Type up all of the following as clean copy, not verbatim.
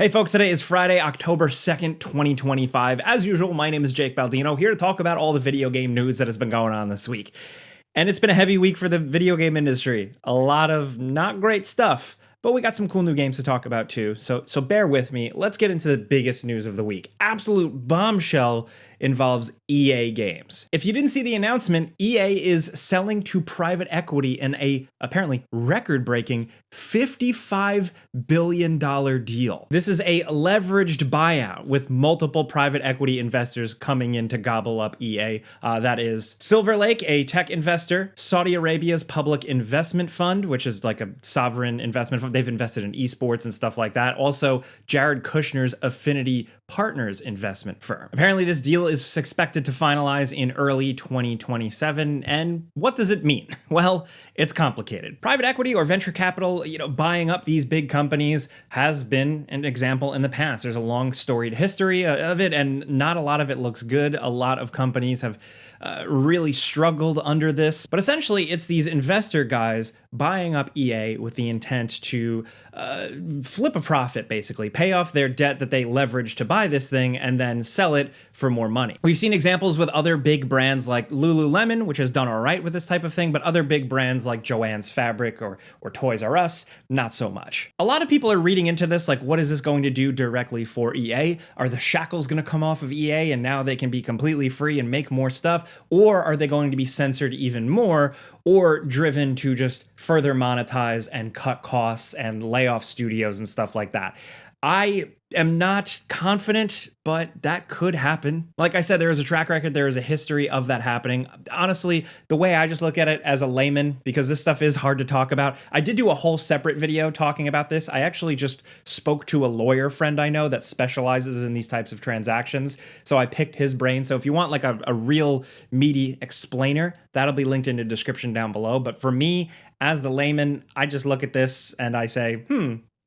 Hey folks, today is Friday, October 2nd, 2025. As usual, my name is Jake Baldino, here to talk about all the video game news that has been going on this week. And it's been a heavy week for the video game industry. A lot of not great stuff, but we got some cool new games to talk about too. So bear with me. Let's get into the biggest news of the week. Absolute bombshell involves EA Games. If you didn't see the announcement, EA is selling to private equity in a apparently record-breaking $55 billion deal. This is a leveraged buyout with multiple private equity investors coming in to gobble up EA. That is Silver Lake, a tech investor, Saudi Arabia's Public Investment Fund, which is like a sovereign investment fund. They've invested in esports and stuff like that. Also, Jared Kushner's Affinity Partners investment firm. Apparently, this deal is expected to finalize in early 2027. And what does it mean? Well, it's complicated. Private equity or venture capital, buying up these big companies has been an example in the past. There's a long storied history of it, and not a lot of it looks good. A lot of companies have really struggled under this. But essentially, it's these investor guys buying up EA with the intent to flip a profit, basically, pay off their debt that they leveraged to buy this thing and then sell it for more money. We've seen examples with other big brands like Lululemon, which has done all right with this type of thing, but other big brands like Joann's Fabric or Toys R Us, not so much. A lot of people are reading into this like, what is this going to do directly for EA? Are the shackles going to come off of EA and now they can be completely free and make more stuff? Or are they going to be censored even more or driven to just further monetize and cut costs and lay off studios and stuff like that? I am not confident, but that could happen. Like I said, there is a track record, there is a history of that happening. Honestly, the way I just look at it as a layman, because this stuff is hard to talk about, I did do a whole separate video talking about this. I actually just spoke to a lawyer friend I know that specializes in these types of transactions. So I picked his brain. So if you want like a real meaty explainer, that'll be linked in the description down below. But for me, as the layman, I just look at this and I say,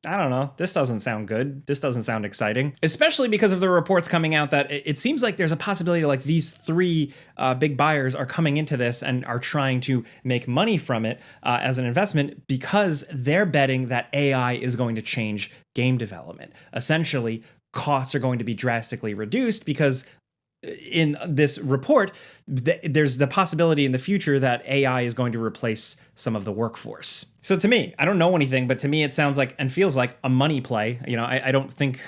I don't know. This doesn't sound good. This doesn't sound exciting, especially because of the reports coming out that it seems like there's a possibility like these three big buyers are coming into this and are trying to make money from it as an investment because they're betting that AI is going to change game development. Essentially, costs are going to be drastically reduced because in this report, there's the possibility in the future that AI is going to replace some of the workforce. So to me, I don't know anything, but to me, it sounds like and feels like a money play. I don't think,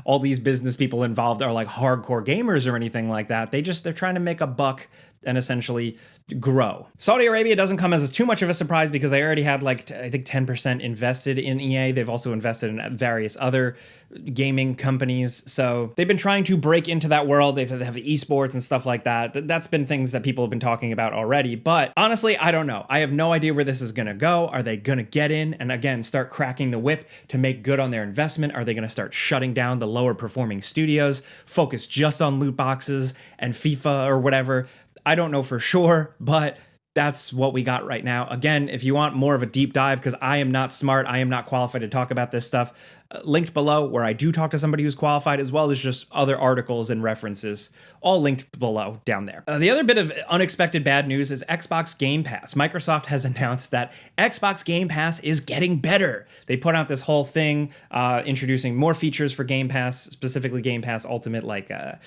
all these business people involved are like hardcore gamers or anything like that. They're trying to make a buck and essentially grow. Saudi Arabia doesn't come as too much of a surprise because they already had I think 10% invested in EA. They've also invested in various other gaming companies. So they've been trying to break into that world. They have esports and stuff like that. That's been things that people have been talking about already. But honestly, I don't know. I have no idea where this is going to go. Are they going to get in and again start cracking the whip to make good on their investment? Are they going to start shutting down the lower performing studios, focus just on loot boxes and FIFA or whatever? I don't know for sure, but that's what we got right now. Again, if you want more of a deep dive, because I am not smart, I am not qualified to talk about this stuff, linked below where I do talk to somebody who's qualified, as well as just other articles and references, all linked below down there. The other bit of unexpected bad news is Xbox Game Pass. Microsoft has announced that Xbox Game Pass is getting better. They put out this whole thing introducing more features for Game Pass, specifically Game Pass Ultimate, like a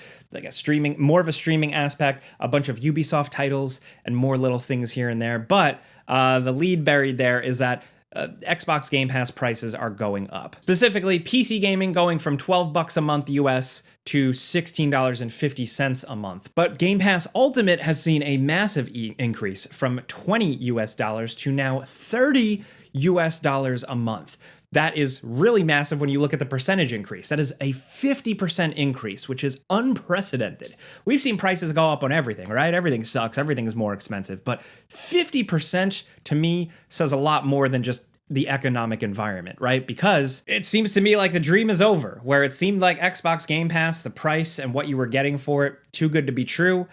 streaming, more of a streaming aspect, a bunch of Ubisoft titles, and more little things here and there. But the lead buried there is that Xbox Game Pass prices are going up. Specifically, PC gaming going from $12 a month US to $16.50 a month. But Game Pass Ultimate has seen a massive increase from $20 US to now $30 US a month. That is really massive when you look at the percentage increase. That is a 50% increase, which is unprecedented. We've seen prices go up on everything, right? Everything sucks. Everything is more expensive. But 50% to me says a lot more than just the economic environment, right? Because it seems to me like the dream is over, where it seemed like Xbox Game Pass, the price and what you were getting for it, too good to be true.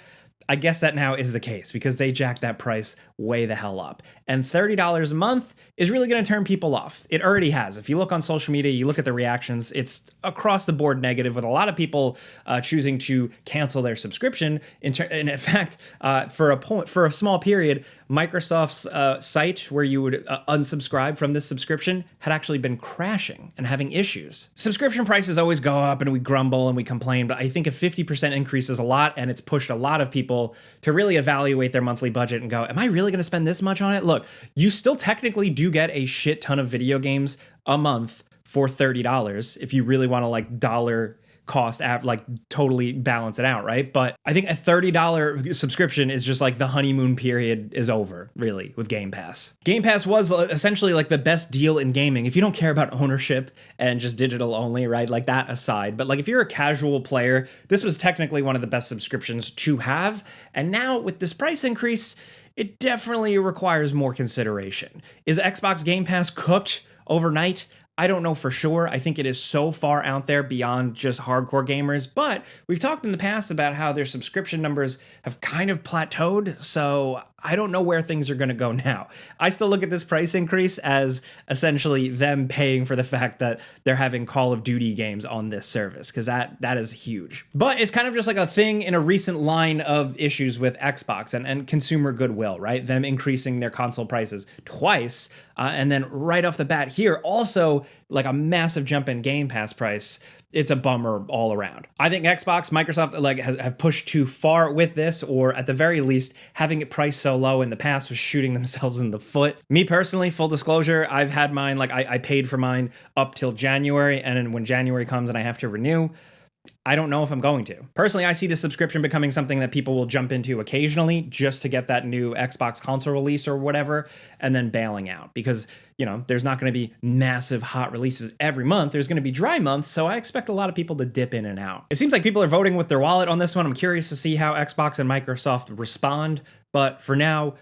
I guess that now is the case because they jacked that price way the hell up. And $30 a month is really going to turn people off. It already has. If you look on social media, you look at the reactions, it's across the board negative, with a lot of people choosing to cancel their subscription. And in fact, for a small period, Microsoft's site where you would unsubscribe from this subscription had actually been crashing and having issues. Subscription prices always go up and we grumble and we complain, but I think a 50% increase is a lot, and it's pushed a lot of people to really evaluate their monthly budget and go, am I really going to spend this much on it? Look, you still technically do get a shit ton of video games a month for $30 if you really want to like dollar cost like totally balance it out, right? But I think a $30 subscription is just like the honeymoon period is over, really, with Game Pass. Game Pass was essentially like the best deal in gaming if you don't care about ownership and just digital only, right? Like that aside. But like if you're a casual player, this was technically one of the best subscriptions to have. And now with this price increase, it definitely requires more consideration. Is Xbox Game Pass cooked overnight? I don't know for sure. I think it is so far out there beyond just hardcore gamers, but we've talked in the past about how their subscription numbers have kind of plateaued, so I don't know where things are going to go now. I still look at this price increase as essentially them paying for the fact that they're having Call of Duty games on this service, because that is huge. But it's kind of just like a thing in a recent line of issues with Xbox and consumer goodwill, right? Them increasing their console prices twice, and then right off the bat here, also like a massive jump in Game Pass price. It's a bummer all around. I think Xbox, Microsoft like have pushed too far with this, or at the very least, having it priced so low in the past was shooting themselves in the foot. Me personally, full disclosure, I've had mine, like I paid for mine up till January, and then when January comes and I have to renew, I don't know if I'm going to. Personally, I see the subscription becoming something that people will jump into occasionally just to get that new Xbox console release or whatever, and then bailing out because, you know, there's not going to be massive hot releases every month. There's going to be dry months, so I expect a lot of people to dip in and out. It seems like people are voting with their wallet on this one. I'm curious to see how Xbox and Microsoft respond, but for now,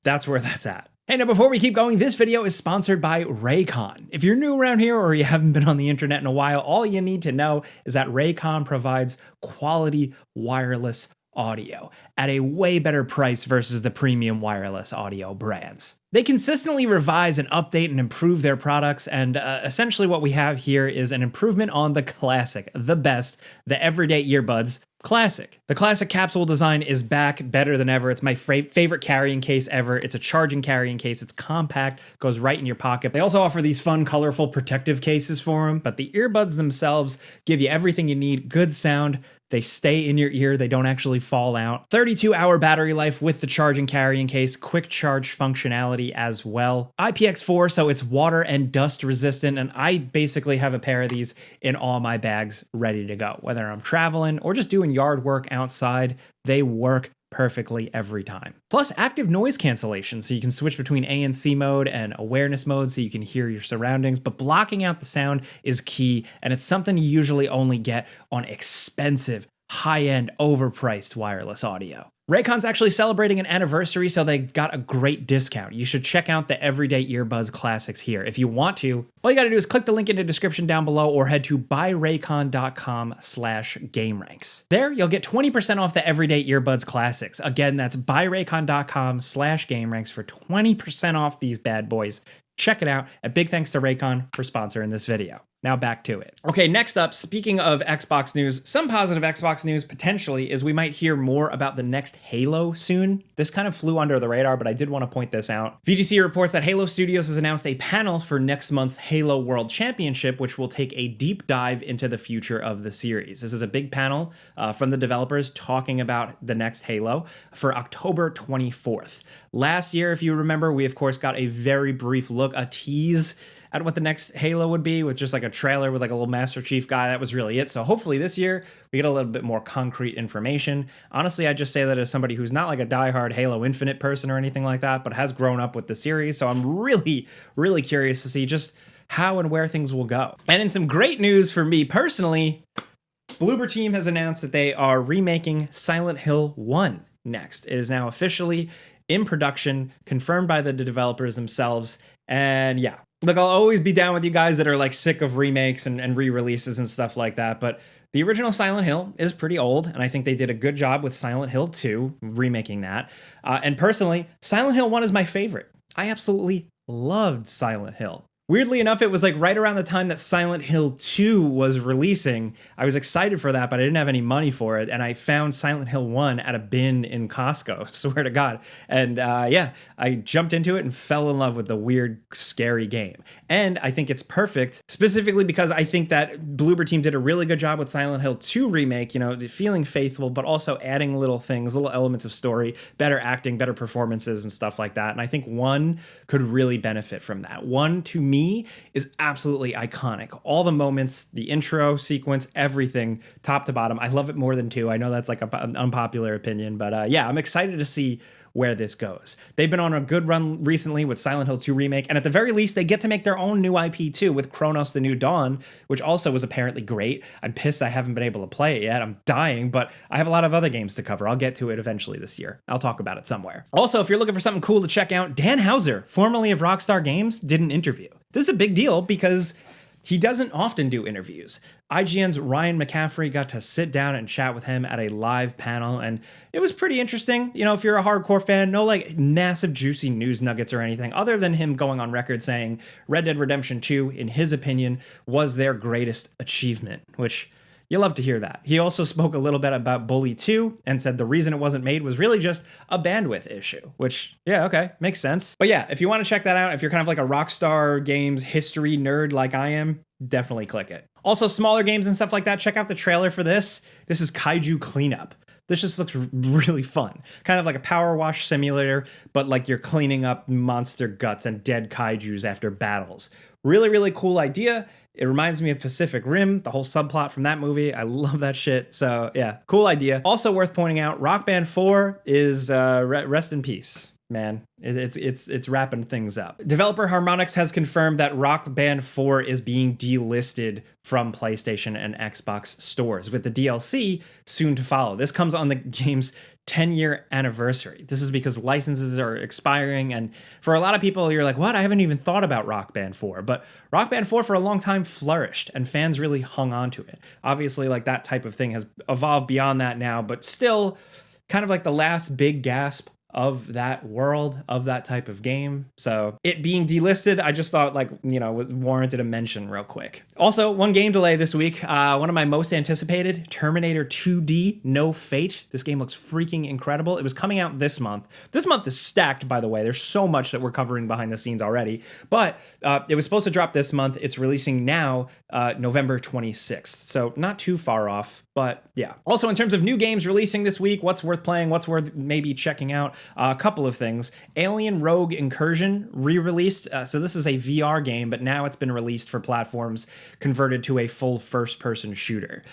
that's where that's at. Hey, now before we keep going, this video is sponsored by Raycon. If you're new around here or you haven't been on the internet in a while, all you need to know is that Raycon provides quality wireless audio at a way better price versus the premium wireless audio brands. They consistently revise and update and improve their products, and essentially what we have here is an improvement on the classic, the best, the everyday earbuds Classic. The classic capsule design is back, better than ever. It's my favorite carrying case ever. It's a charging carrying case. It's compact, goes right in your pocket. They also offer these fun, colorful protective cases for them, but the earbuds themselves give you everything you need. Good sound. They stay in your ear. They don't actually fall out. 32-hour battery life with the charging carrying case. Quick charge functionality as well. IPX4, so it's water and dust resistant. And I basically have a pair of these in all my bags ready to go. Whether I'm traveling or just doing yard work outside, they work perfectly every time. Plus active noise cancellation, so you can switch between A and C mode and awareness mode so you can hear your surroundings, but blocking out the sound is key, and it's something you usually only get on expensive, high-end, overpriced wireless audio. Raycon's actually celebrating an anniversary, so they got a great discount. You should check out the Everyday Earbuds Classics here. If you want to, all you gotta do is click the link in the description down below or head to buyraycon.com/gameranx. There, you'll get 20% off the Everyday Earbuds Classics. Again, that's buyraycon.com/gameranx for 20% off these bad boys. Check it out. A big thanks to Raycon for sponsoring this video. Now back to it. Okay, next up, speaking of Xbox news, some positive Xbox news potentially is we might hear more about the next Halo soon. This kind of flew under the radar, but I did want to point this out. VGC reports that Halo Studios has announced a panel for next month's Halo World Championship, which will take a deep dive into the future of the series. This is a big panel from the developers talking about the next Halo for October 24th. Last year, if you remember, we of course got a very brief look, a tease at what the next Halo would be with just like a trailer with like a little Master Chief guy. That was really it. So hopefully this year we get a little bit more concrete information. Honestly, I just say that as somebody who's not like a diehard Halo Infinite person or anything like that, but has grown up with the series. So I'm really, really curious to see just how and where things will go. And in some great news for me personally, Bloober Team has announced that they are remaking Silent Hill 1 next. It is now officially in production, confirmed by the developers themselves. And yeah, look, I'll always be down with you guys that are like sick of remakes and re-releases and stuff like that, but The original Silent Hill is pretty old, and I think they did a good job with Silent Hill 2, remaking that. And personally, Silent Hill 1 is my favorite. I absolutely loved Silent Hill. Weirdly enough, it was like right around the time that Silent Hill 2 was releasing. I was excited for that, but I didn't have any money for it. And I found Silent Hill 1 at a bin in Costco, swear to God. And yeah, I jumped into it and fell in love with the weird, scary game. And I think it's perfect, specifically because I think that Bloober Team did a really good job with Silent Hill 2 remake, you know, feeling faithful, but also adding little things, little elements of story, better acting, better performances and stuff like that. And I think 1 could really benefit from that. 1, to me, is absolutely iconic. All the moments, the intro sequence, everything, top to bottom. I love it more than 2. I know that's like an unpopular opinion, but yeah, I'm excited to see where this goes. They've been on a good run recently with Silent Hill 2 remake, and at the very least, they get to make their own new IP too with Chronos: The New Dawn, which also was apparently great. I'm pissed I haven't been able to play it yet. I'm dying, but I have a lot of other games to cover. I'll get to it eventually this year. I'll talk about it somewhere. Also, if you're looking for something cool to check out, Dan Houser, formerly of Rockstar Games, did an interview. This is a big deal because he doesn't often do interviews. IGN's Ryan McCaffrey got to sit down and chat with him at a live panel, and it was pretty interesting. You know, if you're a hardcore fan, no like massive juicy news nuggets or anything, other than him going on record saying Red Dead Redemption 2, in his opinion, was their greatest achievement, which you love to hear that. He also spoke a little bit about Bully 2 and said the reason it wasn't made was really just a bandwidth issue, which, yeah, okay, makes sense. But yeah, if you want to check that out, if you're kind of like a Rockstar Games history nerd like I am, definitely click it. Also, smaller games and stuff like that, check out the trailer for this. This is Kaiju Cleanup. This just looks really fun. Kind of like a power wash simulator, but like you're cleaning up monster guts and dead kaijus after battles. Really, really cool idea. It reminds me of Pacific Rim, the whole subplot from that movie. I love that shit. So yeah, cool idea. Also worth pointing out, Rock Band 4 is rest in peace. Man, it's wrapping things up. Developer Harmonix has confirmed that Rock Band 4 is being delisted from PlayStation and Xbox stores, with the DLC soon to follow. This comes on the game's 10-year anniversary. This is because licenses are expiring, and for a lot of people, you're like, what? I haven't even thought about Rock Band 4. But Rock Band 4 for a long time flourished, and fans really hung on to it. Obviously, like that type of thing has evolved beyond that now, but still kind of like the last big gasp of that world, of that type of game. So it being delisted, I just thought like, you know, warranted a mention real quick. Also, one game delay this week, one of my most anticipated, Terminator 2D, No Fate. This game looks freaking incredible. It was coming out this month. This month is stacked, by the way. There's so much that we're covering behind the scenes already, but it was supposed to drop this month. It's releasing now, November 26th. So not too far off, but yeah. Also, in terms of new games releasing this week, what's worth playing, what's worth maybe checking out, a couple of things. Alien Rogue Incursion re-released. So this is a VR game, but now it's been released for platforms converted to a full first-person shooter.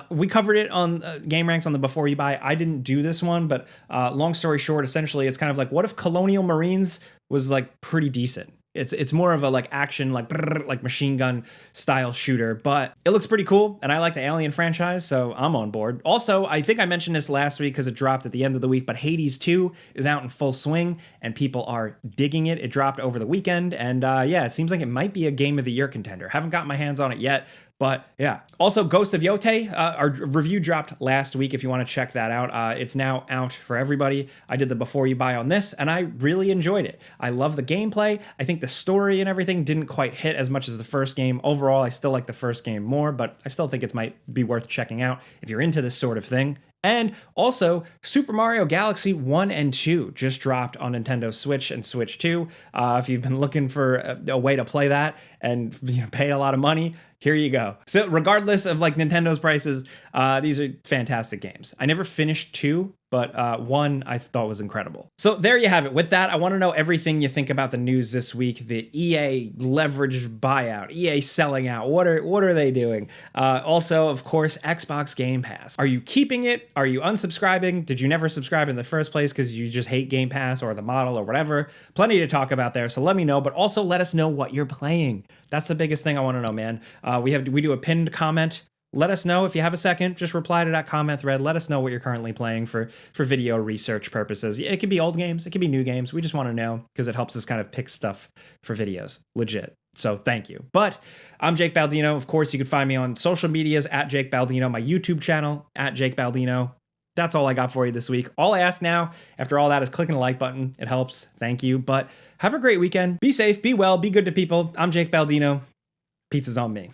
We covered it on gameranx on the Before You Buy. I didn't do this one, but long story short, essentially, it's kind of like, what if Colonial Marines was like pretty decent? It's more of a like action, like machine gun style shooter, but it looks pretty cool, and I like the Alien franchise, so I'm on board. Also, I think I mentioned this last week because it dropped at the end of the week, but Hades 2 is out in full swing, and people are digging it. It dropped over the weekend, and yeah, it seems like it might be a Game of the Year contender. Haven't got my hands on it yet, but yeah. Also, Ghost of Yotei, our review dropped last week if you want to check that out. It's now out for everybody. I did the Before You Buy on this, and I really enjoyed it. I love the gameplay. I think the story and everything didn't quite hit as much as the first game. Overall, I still like the first game more, but I still think it might be worth checking out if you're into this sort of thing. And also, Super Mario Galaxy 1 and 2 just dropped on Nintendo Switch and Switch 2. If you've been looking for a way to play that and pay a lot of money, here you go. So regardless of like Nintendo's prices, these are fantastic games. I never finished 2, but 1 I thought was incredible. So there you have it. With that, I want to know everything you think about the news this week. The EA leveraged buyout, EA selling out. What are they doing? Also, of course, Xbox Game Pass. Are you keeping it? Are you unsubscribing? Did you never subscribe in the first place because you just hate Game Pass or the model or whatever? Plenty to talk about there, so let me know, but also let us know what you're playing. That's the biggest thing I want to know, man. We do a pinned comment. Let us know if you have a second. Just reply to that comment thread. Let us know what you're currently playing for video research purposes. It could be old games. It could be new games. We just want to know because it helps us kind of pick stuff for videos. Legit. So thank you. But I'm Jake Baldino. Of course, you can find me on social medias at Jake Baldino, my YouTube channel at Jake Baldino. That's all I got for you this week. All I ask now, after all that, is clicking the like button. It helps. Thank you. But have a great weekend. Be safe, be well, be good to people. I'm Jake Baldino. Pizza's on me.